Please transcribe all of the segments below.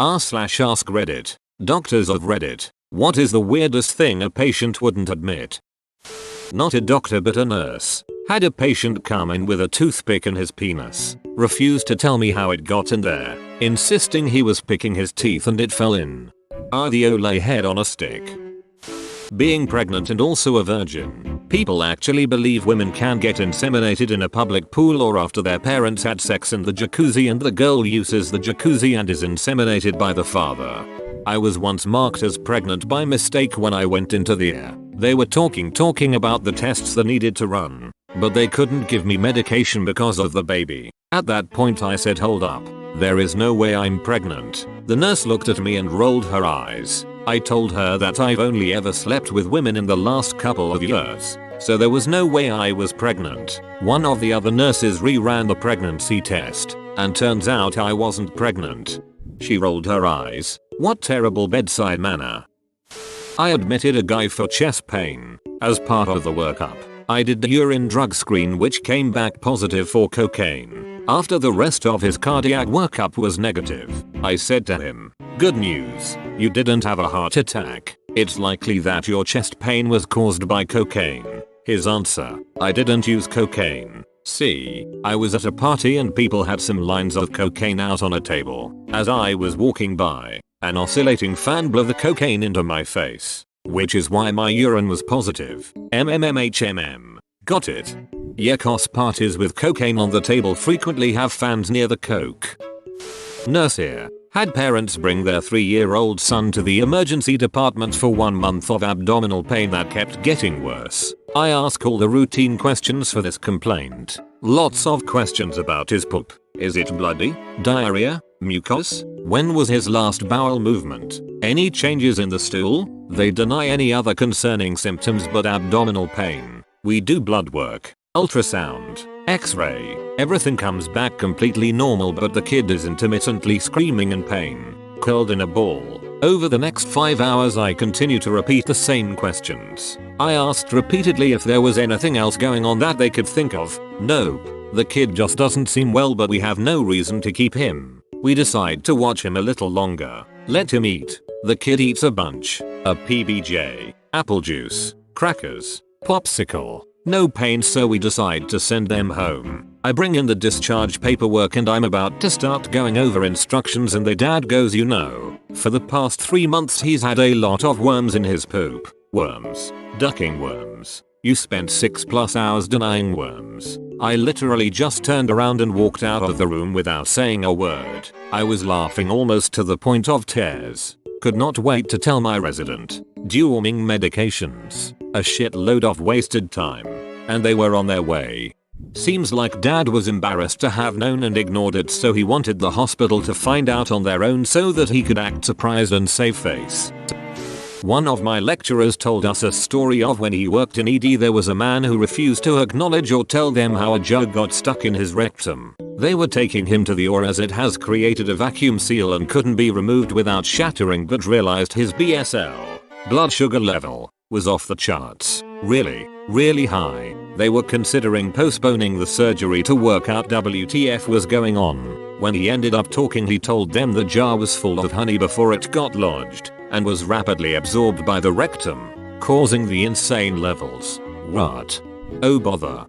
r/ask Reddit. Doctors of Reddit. What is the weirdest thing a patient wouldn't admit? Not a doctor but a nurse. Had a patient come in with a toothpick in his penis. Refused to tell me how it got in there. Insisting he was picking his teeth and it fell in. The Olay head on a stick. Being pregnant and also a virgin. People actually believe women can get inseminated in a public pool or after their parents had sex in the jacuzzi and the girl uses the jacuzzi and is inseminated by the father. I was once marked as pregnant by mistake when I went into the air. They were talking about the tests that needed to run, but they couldn't give me medication because of the baby. At that point I said, hold up, there is no way I'm pregnant. The nurse looked at me and rolled her eyes. I told her that I've only ever slept with women in the last couple of years, so there was no way I was pregnant. One of the other nurses reran the pregnancy test, and turns out I wasn't pregnant. She rolled her eyes. What terrible bedside manner. I admitted a guy for chest pain. As part of the workup, I did the urine drug screen which came back positive for cocaine. After the rest of his cardiac workup was negative, I said to him, good news, you didn't have a heart attack. It's likely that your chest pain was caused by cocaine. His answer, I didn't use cocaine. See, I was at a party and people had some lines of cocaine out on a table. As I was walking by, an oscillating fan blew the cocaine into my face. Which is why my urine was positive. MMMHMM. Got it? Yeah, cause parties with cocaine on the table frequently have fans near the coke. Nurse here. Had parents bring their 3-year-old son to the emergency department for 1 month of abdominal pain that kept getting worse. I ask all the routine questions for this complaint. Lots of questions about his poop. Is it bloody? Diarrhea? Mucus? When was his last bowel movement? Any changes in the stool? They deny any other concerning symptoms but abdominal pain. We do blood work, ultrasound, x-ray. Everything comes back completely normal but the kid is intermittently screaming in pain, curled in a ball. Over the next 5 hours I continue to repeat the same questions. I asked repeatedly if there was anything else going on that they could think of. Nope. The kid just doesn't seem well but we have no reason to keep him. We decide to watch him a little longer. Let him eat. The kid eats a bunch. A PBJ, apple juice, crackers, popsicle. No pain so we decide to send them home. I bring in the discharge paperwork and I'm about to start going over instructions and the dad goes, you know, for the past 3 months he's had a lot of worms in his poop. Worms. Ducking worms. You spent 6+ hours denying worms. I literally just turned around and walked out of the room without saying a word. I was laughing almost to the point of tears. Could not wait to tell my resident. Deworming medications. A shitload of wasted time. And they were on their way. Seems like dad was embarrassed to have known and ignored it so he wanted the hospital to find out on their own so that he could act surprised and save face. One of my lecturers told us a story of when he worked in ED there was a man who refused to acknowledge or tell them how a jug got stuck in his rectum. They were taking him to the OR as it has created a vacuum seal and couldn't be removed without shattering but realized his BSL, blood sugar level, was off the charts. Really high. They were considering postponing the surgery to work out WTF was going on. When he ended up talking he told them the jar was full of honey before it got lodged and was rapidly absorbed by the rectum, causing the insane levels. What? Oh bother.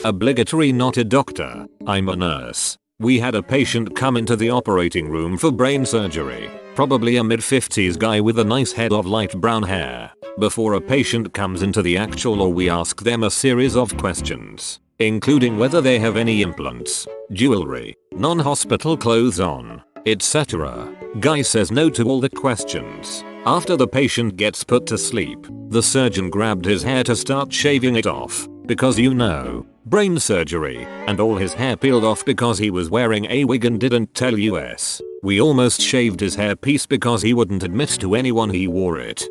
Obligatory, not a doctor. I'm a nurse. We had a patient come into the operating room for brain surgery. Probably a mid-50s guy with a nice head of light brown hair. Before a patient comes into the actual OR we ask them a series of questions, including whether they have any implants, jewelry, non-hospital clothes on, etc. Guy says no to all the questions. After the patient gets put to sleep, the surgeon grabbed his hair to start shaving it off, because you know, brain surgery, and all his hair peeled off because he was wearing a wig and didn't tell us. We almost shaved his hairpiece because he wouldn't admit to anyone he wore it.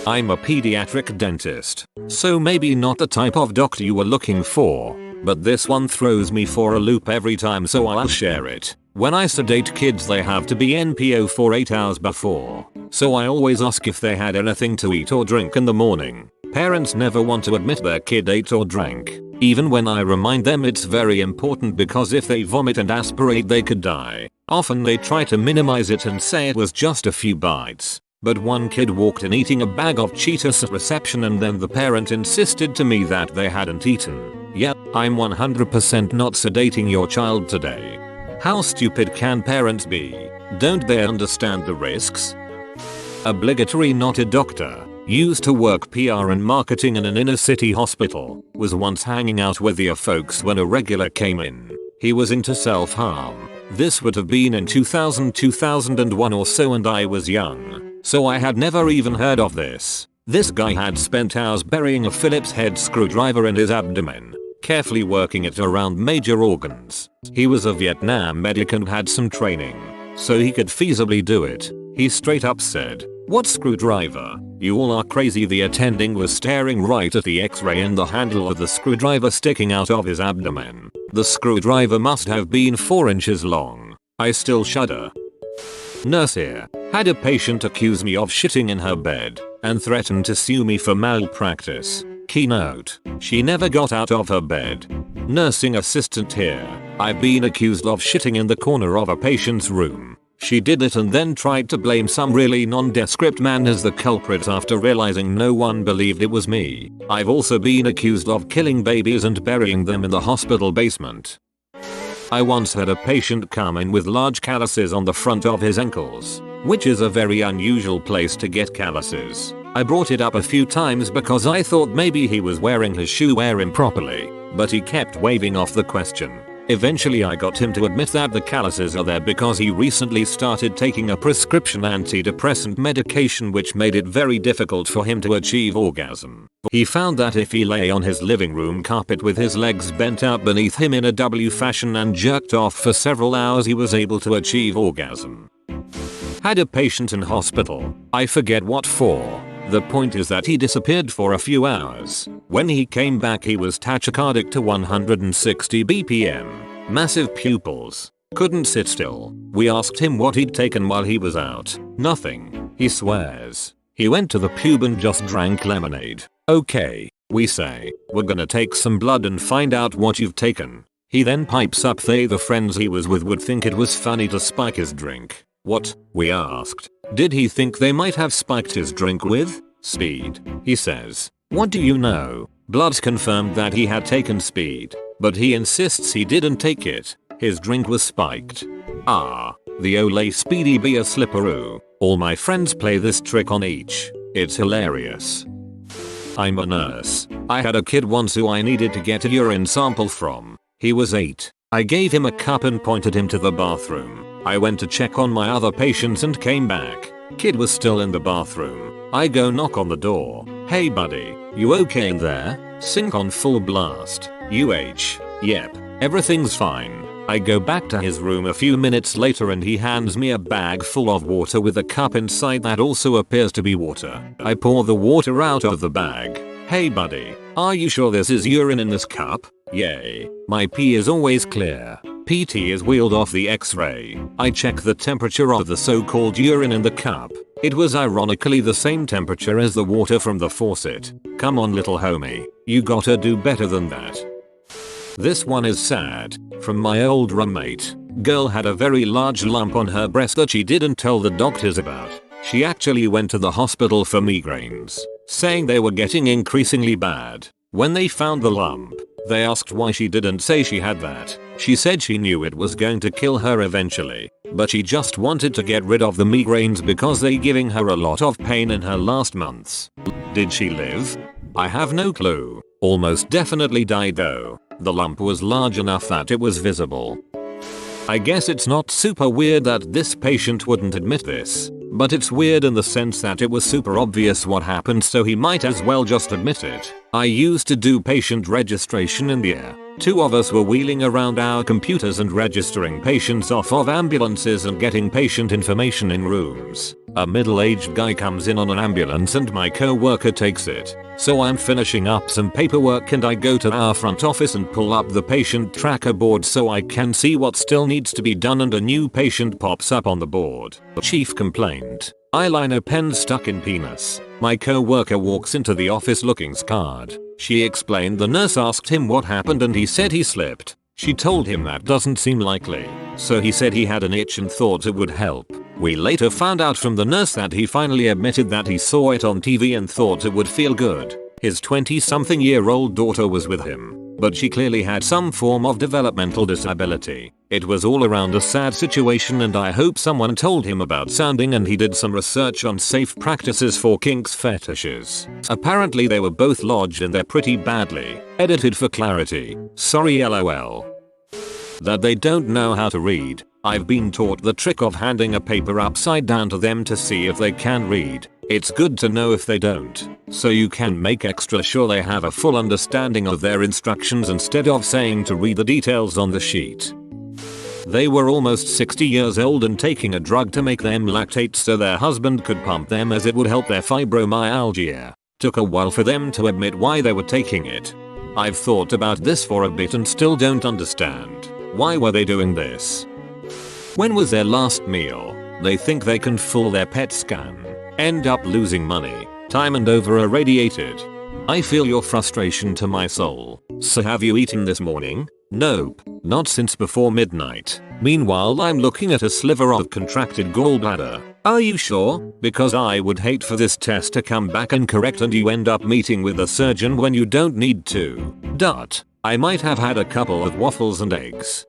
I'm a pediatric dentist, so maybe not the type of doctor you were looking for, but this one throws me for a loop every time so I'll share it. When I sedate kids they have to be NPO for 8 hours before, so I always ask if they had anything to eat or drink in the morning. Parents never want to admit their kid ate or drank, even when I remind them it's very important because if they vomit and aspirate they could die. Often they try to minimize it and say it was just a few bites. But one kid walked in eating a bag of Cheetos at reception and then the parent insisted to me that they hadn't eaten. Yep, I'm 100% not sedating your child today. How stupid can parents be? Don't they understand the risks? Obligatory not a doctor. Used to work PR and marketing in an inner city hospital. Was once hanging out with the folks when a regular came in. He was into self-harm. This would have been in 2001 or so and I was young. So I had never even heard of this. This guy had spent hours burying a Phillips head screwdriver in his abdomen, carefully working it around major organs. He was a Vietnam medic and had some training, so he could feasibly do it. He straight up said, "What screwdriver? You all are crazy." The attending was staring right at the x-ray and the handle of the screwdriver sticking out of his abdomen. The screwdriver must have been 4 inches long. I still shudder. Nurse here had a patient accuse me of shitting in her bed and threatened to sue me for malpractice. Keynote: she never got out of her bed. Nursing assistant here. I've been accused of shitting in the corner of a patient's room. She did it and then tried to blame some really nondescript man as the culprit after realizing no one believed it was me. I've also been accused of killing babies and burying them in the hospital basement. I once had a patient come in with large calluses on the front of his ankles, which is a very unusual place to get calluses. I brought it up a few times because I thought maybe he was wearing his shoe wear improperly, but he kept waving off the question. Eventually I got him to admit that the calluses are there because he recently started taking a prescription antidepressant medication which made it very difficult for him to achieve orgasm. He found that if he lay on his living room carpet with his legs bent out beneath him in a W fashion and jerked off for several hours he was able to achieve orgasm. Had a patient in hospital. I forget what for. The point is that he disappeared for a few hours. When he came back he was tachycardic to 160 BPM. Massive pupils. Couldn't sit still. We asked him what he'd taken while he was out. Nothing. He swears. He went to the pub and just drank lemonade. Okay. We say, we're gonna take some blood and find out what you've taken. He then pipes up the friends he was with would think it was funny to spike his drink. What? We asked. Did he think they might have spiked his drink with speed? He says, what do you know? Bloods confirmed that he had taken speed, but he insists he didn't take it. His drink was spiked. Ah, the Olay Speedy be a slipperoo. All my friends play this trick on each. It's hilarious. I'm a nurse. I had a kid once who I needed to get a urine sample from. He was 8. I gave him a cup and pointed him to the bathroom. I went to check on my other patients and came back. Kid was still in the bathroom. I go knock on the door. Hey buddy, you okay in there? Sink on full blast. Yep, everything's fine. I go back to his room a few minutes later and he hands me a bag full of water with a cup inside that also appears to be water. I pour the water out of the bag. Hey buddy, are you sure this is urine in this cup? Yay. My pee is always clear. PT is wheeled off the x-ray. I check the temperature of the so-called urine in the cup. It was ironically the same temperature as the water from the faucet. Come on little homie, you gotta do better than that. This one is sad. From my old roommate. Girl had a very large lump on her breast that she didn't tell the doctors about. She actually went to the hospital for migraines, saying they were getting increasingly bad. When they found the lump, they asked why she didn't say she had that. She said she knew it was going to kill her eventually, but she just wanted to get rid of the migraines because they giving her a lot of pain in her last months. Did she live? I have no clue. Almost definitely died though. The lump was large enough that it was visible. I guess it's not super weird that this patient wouldn't admit this, but it's weird in the sense that it was super obvious what happened so he might as well just admit it. I used to do patient registration in the air. 2 of us were wheeling around our computers and registering patients off of ambulances and getting patient information in rooms. A middle-aged guy comes in on an ambulance and my co-worker takes it. So I'm finishing up some paperwork and I go to our front office and pull up the patient tracker board so I can see what still needs to be done, and a new patient pops up on the board. Chief complained. Eyeliner pen stuck in penis. My co-worker walks into the office looking scarred. She explained the nurse asked him what happened and he said he slipped. She told him that doesn't seem likely. So he said he had an itch and thought it would help. We later found out from the nurse that he finally admitted that he saw it on TV and thought it would feel good. His 20-something-year-old daughter was with him, but she clearly had some form of developmental disability. It was all around a sad situation, and I hope someone told him about sounding and he did some research on safe practices for kinks fetishes. Apparently they were both lodged in there pretty badly. Edited for clarity. Sorry lol. That they don't know how to read. I've been taught the trick of handing a paper upside down to them to see if they can read. It's good to know if they don't, so you can make extra sure they have a full understanding of their instructions instead of saying to read the details on the sheet. They were almost 60 years old and taking a drug to make them lactate so their husband could pump them as it would help their fibromyalgia. Took a while for them to admit why they were taking it. I've thought about this for a bit and still don't understand. Why were they doing this? When was their last meal? They think they can fool their PET scan. End up losing money, time, and over irradiated. I feel your frustration to my soul. So have you eaten this morning? Nope, not since before midnight. Meanwhile I'm looking at a sliver of contracted gallbladder. Are you sure? Because I would hate for this test to come back incorrect and you end up meeting with a surgeon when you don't need to. I might have had a couple of waffles and eggs.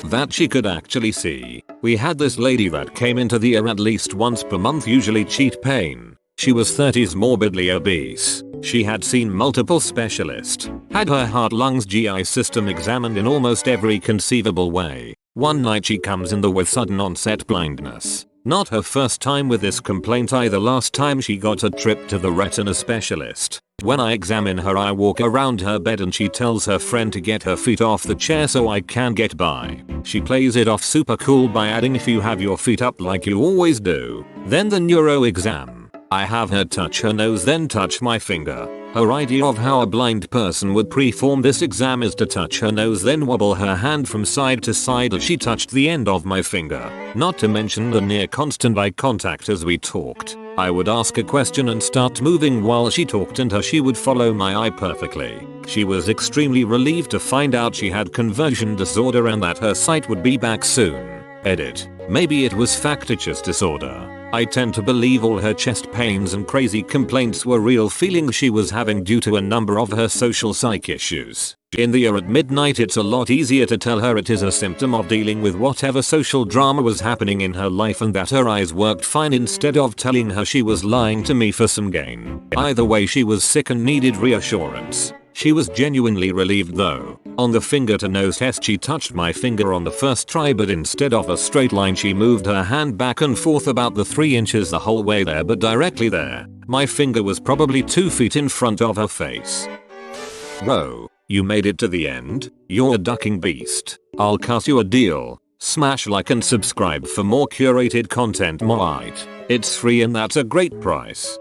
That she could actually see. We had this lady that came into the ER at least once per month, usually cheat pain. She was 30s, morbidly obese. She had seen multiple specialists, had her heart, lungs, GI system examined in almost every conceivable way. One night she comes in with sudden onset blindness. Not her first time with this complaint either. Last time she got a trip to the retina specialist. When I examine her I walk around her bed and she tells her friend to get her feet off the chair so I can get by. She plays it off super cool by adding, if you have your feet up like you always do. Then the neuro exam. I have her touch her nose then touch my finger. Her idea of how a blind person would perform this exam is to touch her nose then wobble her hand from side to side as she touched the end of my finger. Not to mention the near constant eye contact as we talked. I would ask a question and start moving while she talked and she would follow my eye perfectly. She was extremely relieved to find out she had conversion disorder and that her sight would be back soon. Edit. Maybe it was factitious disorder. I tend to believe all her chest pains and crazy complaints were real feelings she was having due to a number of her social psych issues. In the ER at midnight it's a lot easier to tell her it is a symptom of dealing with whatever social drama was happening in her life and that her eyes worked fine instead of telling her she was lying to me for some gain. Either way she was sick and needed reassurance. She was genuinely relieved though. On the finger to nose test she touched my finger on the first try, but instead of a straight line she moved her hand back and forth about the 3 inches the whole way there, but directly there. My finger was probably 2 feet in front of her face. Whoa, you made it to the end? You're a ducking beast. I'll cut you a deal. Smash like and subscribe for more curated content. It's free and that's a great price.